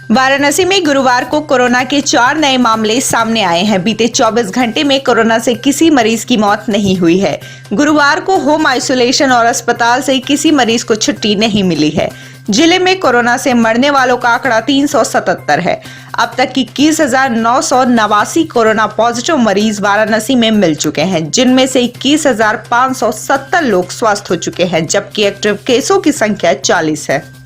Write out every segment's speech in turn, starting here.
वाराणसी में गुरुवार को कोरोना के 4 नए मामले सामने आए हैं। बीते 24 घंटे में कोरोना से किसी मरीज की मौत नहीं हुई है। गुरुवार को होम आइसोलेशन और अस्पताल से किसी मरीज को छुट्टी नहीं मिली है। जिले में कोरोना से मरने वालों का आंकड़ा 377 है। अब तक 21,989 कोरोना पॉजिटिव मरीज वाराणसी में मिल चुके हैं, जिनमें से 21,570 लोग स्वस्थ हो चुके हैं, जबकि एक्टिव केसों की संख्या 40 है।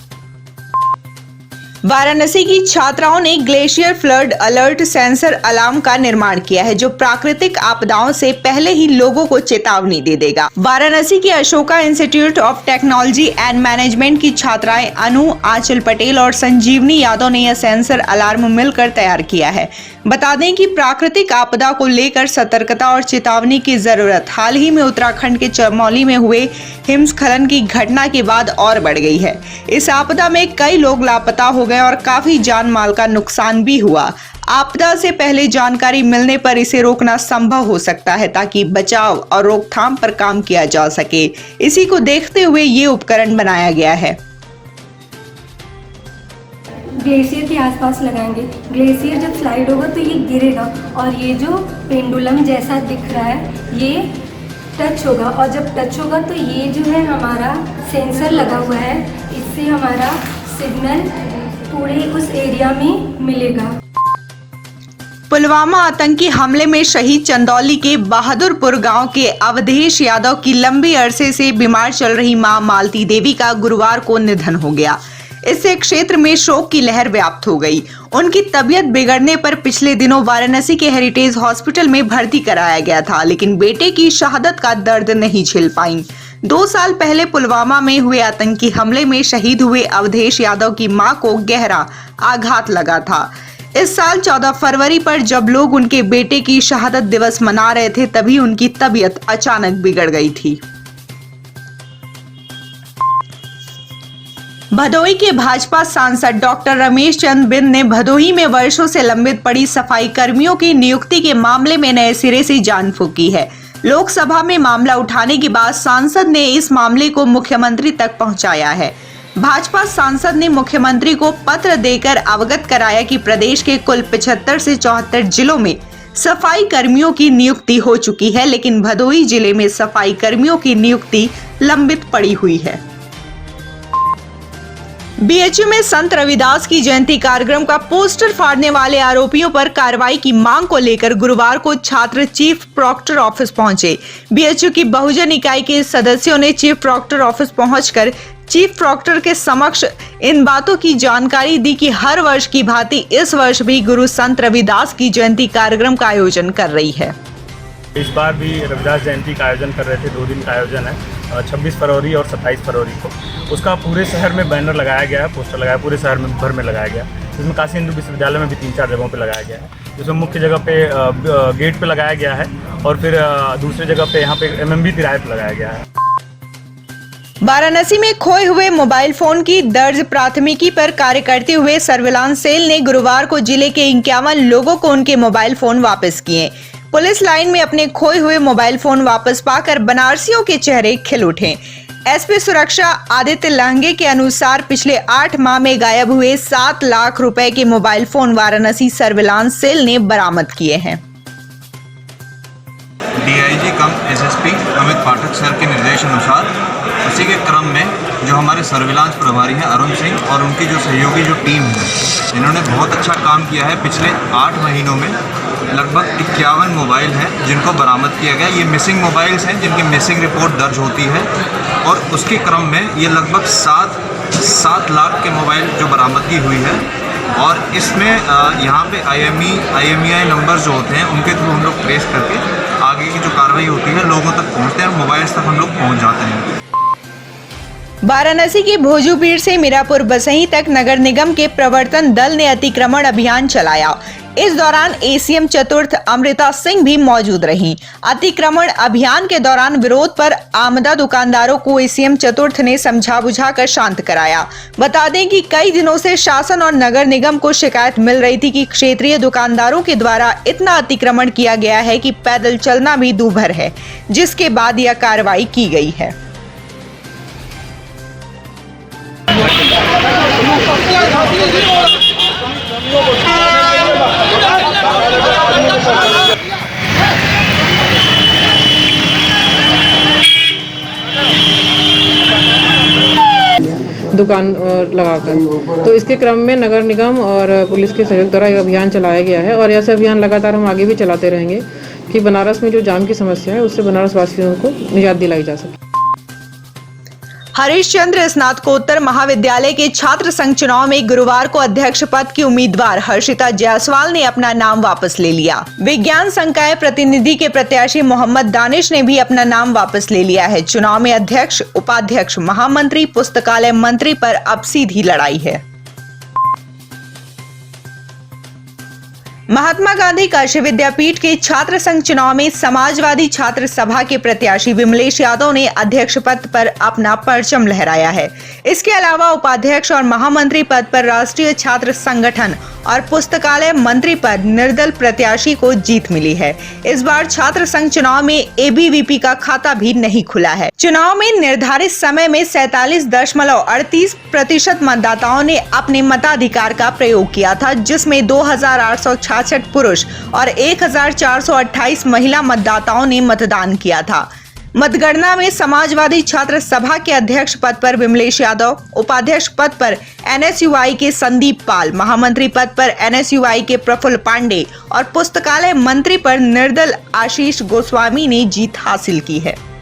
वाराणसी की छात्राओं ने glacier flood alert sensor alarm का निर्माण किया है, जो प्राकृतिक आपदाओं से पहले ही लोगों को चेतावनी दे देगा। वाराणसी के Ashoka institute of technology and management की छात्राएं अनु, आंचल पटेल और संजीवनी यादव ने यह सेंसर अलार्म मिलकर तैयार किया है। बता दें कि प्राकृतिक आपदा को लेकर सतर्कता और चेतावनी की जरूरत हाल ही में उत्तराखंड के चमोली में हुए हिमस्खलन की घटना के बाद और बढ़ गई है। इस आपदा में कई लोग लापता हो गए और काफी जान माल का नुकसान भी हुआ। आपदा से पहले जानकारी मिलने पर इसे रोकना संभव हो सकता है, ताकि बचाव और रोकथाम पर काम किया जा सके। इसी को देखते हुए ये उपकरण बनाया गया है। ग्लेशियर के आसपास लगाएंगे। ग्लेशियर जब स्लाइड होगा तो ये गिरेगा और ये जो पेंडुलम जैसा दिख रहा है ये टच होगा, और जब टच होगा तो ये जो है हमारा सेंसर लगा हुआ है, इससे हमारा सिग्नल पूरे उस एरिया में मिलेगा। पुलवामा आतंकी हमले में शहीद चंदौली के बहादुरपुर गांव के अवधेश यादव की लंबी अरसे से बीमार चल रही मां मालती देवी का गुरुवार को निधन हो गया। इससे क्षेत्र में शोक की लहर व्याप्त हो गई। उनकी तबीयत बिगड़ने पर पिछले दिनों वाराणसी के हेरिटेज हॉस्पिटल में भर्ती कराया गया था, लेकिन बेटे की शहादत का दर्द नहीं झेल पाई। 2 साल पहले पुलवामा में हुए आतंकी हमले में शहीद हुए अवधेश यादव की मां को गहरा आघात लगा था। इस साल 14 फरवरी पर जब लोग उनके बेटे की शहादत दिवस मना रहे थे, तभी उनकी तबीयत अचानक बिगड़ गई थी। भदोही के भाजपा सांसद डॉक्टर रमेश चंद्र बिंद ने भदोही में वर्षों से लंबित पड़ी सफाई कर्मियों की नियुक्ति के मामले में नए सिरे से जान फूंकी है। लोकसभा में मामला उठाने के बाद सांसद ने इस मामले को मुख्यमंत्री तक पहुंचाया है। भाजपा सांसद ने मुख्यमंत्री को पत्र देकर अवगत कराया कि प्रदेश के कुल 75 से 74 जिलों में सफाई कर्मियों की नियुक्ति हो चुकी है, लेकिन भदोही जिले में सफाई कर्मियों की नियुक्ति लंबित पड़ी हुई है। बीएचयू में संत रविदास की जयंती कार्यक्रम का पोस्टर फाड़ने वाले आरोपियों पर कार्रवाई की मांग को लेकर गुरुवार को छात्र चीफ प्रॉक्टर ऑफिस पहुंचे। बीएचयू की बहुजन इकाई के सदस्यों ने चीफ प्रॉक्टर ऑफिस पहुंचकर चीफ प्रॉक्टर के समक्ष इन बातों की जानकारी दी कि हर वर्ष की भांति इस वर्ष भी गुरु संत रविदास की जयंती कार्यक्रम का आयोजन कर रही है। इस बार भी रविदास जयंती का आयोजन कर रहे थे। 2 दिन का आयोजन है, 26 फरवरी और 27 फरवरी को। उसका पूरे शहर में बैनर लगाया गया है, पोस्टर लगाया, पूरे शहर में भर में लगाया गया। इसमें काशी हिंदू विश्वविद्यालय में भी 3-4 जगहों पे लगाया गया है। जिसमें मुख्य जगह पे गेट पे लगाया गया है और फिर दूसरी जगह पे यहाँ पे एमएमबी तिराहे पे लगाया गया है। वाराणसी में खोए हुए मोबाइल फोन की दर्ज प्राथमिकी पर कार्य करते हुए सर्विलांस सेल ने गुरुवार को जिले के 51 लोगों को उनके मोबाइल फोन वापस किए। पुलिस लाइन में अपने खोए हुए मोबाइल फोन वापस पाकर बनारसियों के चेहरे खिल उठे। एसपी सुरक्षा आदित्य लांघे के अनुसार पिछले 8 माह में गायब हुए 7 लाख रुपए के mobile phone Varanasi surveillance cell ने बरामद किए हैं। DIG cum SSP Amit Pathak sir के निर्देश अनुसार उसी के क्रम में जो हमारे सर्विलांस प्रभारी हैं अरुण सिंह और उनकी जो सहयोगी जो टीम है, इन्होंने बहुत अच्छा काम किया है। पिछले 8 महीनों में लगभग 51 मोबाइल हैं जिनको बरामद किया गया। ये मिसिंग मोबाइल्स हैं जिनकी मिसिंग रिपोर्ट दर्ज होती है, और उसके क्रम में ये लगभग 7 लाख के मोबाइल जो बरामदगी हुई है। और इसमें यहाँ पे IMEI नंबर जो होते हैं उनके थ्रू हम लोग ट्रेस करके आगे की जो कार्रवाई होती है लोगों तक पहुँचते हैं और मोबाइल्स तक हम लोग पहुँच जाते हैं। वाराणसी के भोजूपीर से मीरापुर बसही तक नगर निगम के प्रवर्तन दल ने अतिक्रमण अभियान चलाया। इस दौरान एसीएम चतुर्थ अमृता सिंह भी मौजूद रहीं। अतिक्रमण अभियान के दौरान विरोध पर आमदा दुकानदारों को एसीएम चतुर्थ ने समझा बुझाकर शांत कराया। बता दें कि कई दिनों से शासन और नगर निगम को शिकायत मिल रही थी कि क्षेत्रीय दुकानदारों के द्वारा इतना अतिक्रमण किया गया है कि पैदल चलना भी दूभर है, जिसके बाद यह कार्रवाई की गई है। दुकान लगाकर। तो इसके क्रम में नगर निगम और पुलिस के सहयोग द्वारा यह अभियान चलाया गया है और ऐसे अभियान लगातार हम आगे भी चलाते रहेंगे कि बनारस में जो जाम की समस्या है उससे बनारस वासियों को निजात दिलाई जा सके। हरिश्चंद्र स्नातकोत्तर महाविद्यालय के छात्र संघ चुनाव में गुरुवार को अध्यक्ष पद की उम्मीदवार हर्षिता जायसवाल ने अपना नाम वापस ले लिया। विज्ञान संकाय प्रतिनिधि के प्रत्याशी मोहम्मद दानिश ने भी अपना नाम वापस ले लिया है। चुनाव में अध्यक्ष, उपाध्यक्ष, महामंत्री, पुस्तकालय मंत्री पर अब सीधी लड़ाई है। महात्मा गांधी काशी विद्यापीठ के छात्र संघ चुनाव में समाजवादी छात्र सभा के प्रत्याशी विमलेश यादव ने अध्यक्ष पद पर अपना परचम लहराया है। इसके अलावा उपाध्यक्ष और महामंत्री पद पर राष्ट्रीय छात्र संगठन और पुस्तकालय मंत्री पद निर्दल प्रत्याशी को जीत मिली है। इस बार छात्र संघ चुनाव में एबीवीपी का खाता भी नहीं खुला है। चुनाव में निर्धारित समय में 47.38% मतदाताओं ने अपने मताधिकार का प्रयोग किया था, जिसमें 2866 पुरुष और 1428 महिला मतदाताओं ने मतदान किया था। मतगणना में समाजवादी छात्र सभा के अध्यक्ष पद पर विमलेश यादव, उपाध्यक्ष पद पर एनएसयूआई के संदीप पाल, महामंत्री पद पर एनएसयूआई के प्रफुल्ल पांडे और पुस्तकालय मंत्री पर निर्दल आशीष गोस्वामी ने जीत हासिल की है।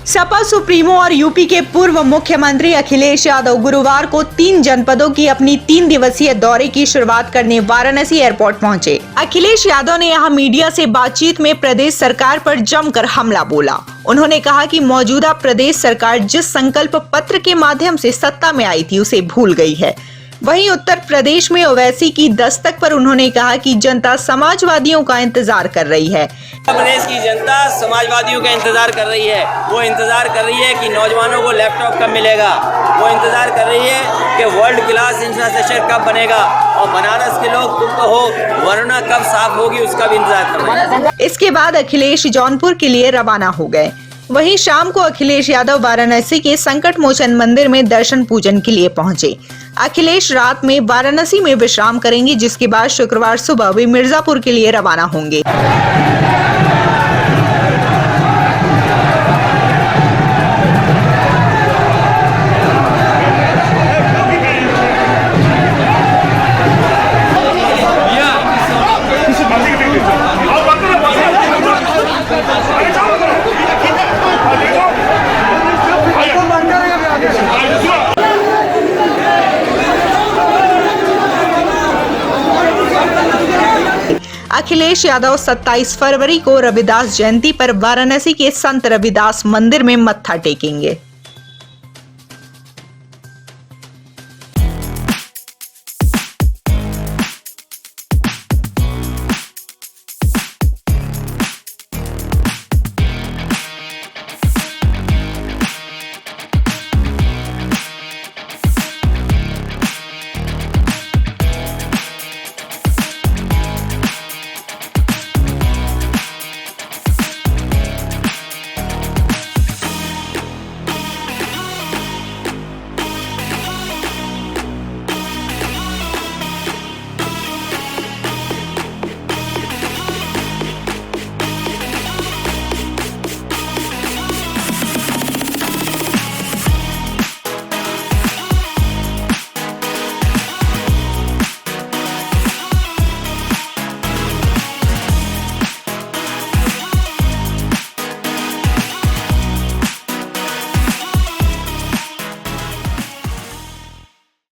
सपा सुप्रीमो और यूपी के पूर्व मुख्यमंत्री अखिलेश यादव गुरुवार को 3 जनपदों की अपनी 3 दिवसीय दौरे की शुरुआत करने वाराणसी एयरपोर्ट पहुंचे। अखिलेश यादव ने यहां मीडिया से बातचीत में प्रदेश सरकार पर जमकर हमला बोला। उन्होंने कहा कि मौजूदा प्रदेश सरकार जिस संकल्प पत्र के माध्यम से सत्ता में आई थी उसे भूल गई है। वहीं उत्तर प्रदेश में ओवैसी की दस्तक पर उन्होंने कहा कि जनता समाजवादियों का इंतजार कर रही है। प्रदेश की जनता समाजवादियों का इंतजार कर रही है। वो इंतजार कर रही है कि नौजवानों को लैपटॉप कब मिलेगा। वो इंतजार कर रही है कि वर्ल्ड क्लास इंफ्रास्ट्रक्चर कब बनेगा और बनारस के लोग तुम तो हो, वरुणा कब साफ होगी उसका भी इंतजार कर रहे हैं। इसके बाद अखिलेश जौनपुर के लिए रवाना हो गए। वहीं शाम को अखिलेश यादव वाराणसी के संकट मोचन मंदिर में दर्शन पूजन के लिए पहुंचे। अखिलेश रात में वाराणसी में विश्राम करेंगे, जिसके बाद शुक्रवार सुबह वे मिर्जापुर के लिए रवाना होंगे। अखिलेश यादव 27 फरवरी को रविदास जयंती पर वाराणसी के संत रविदास मंदिर में मत्था टेकेंगे।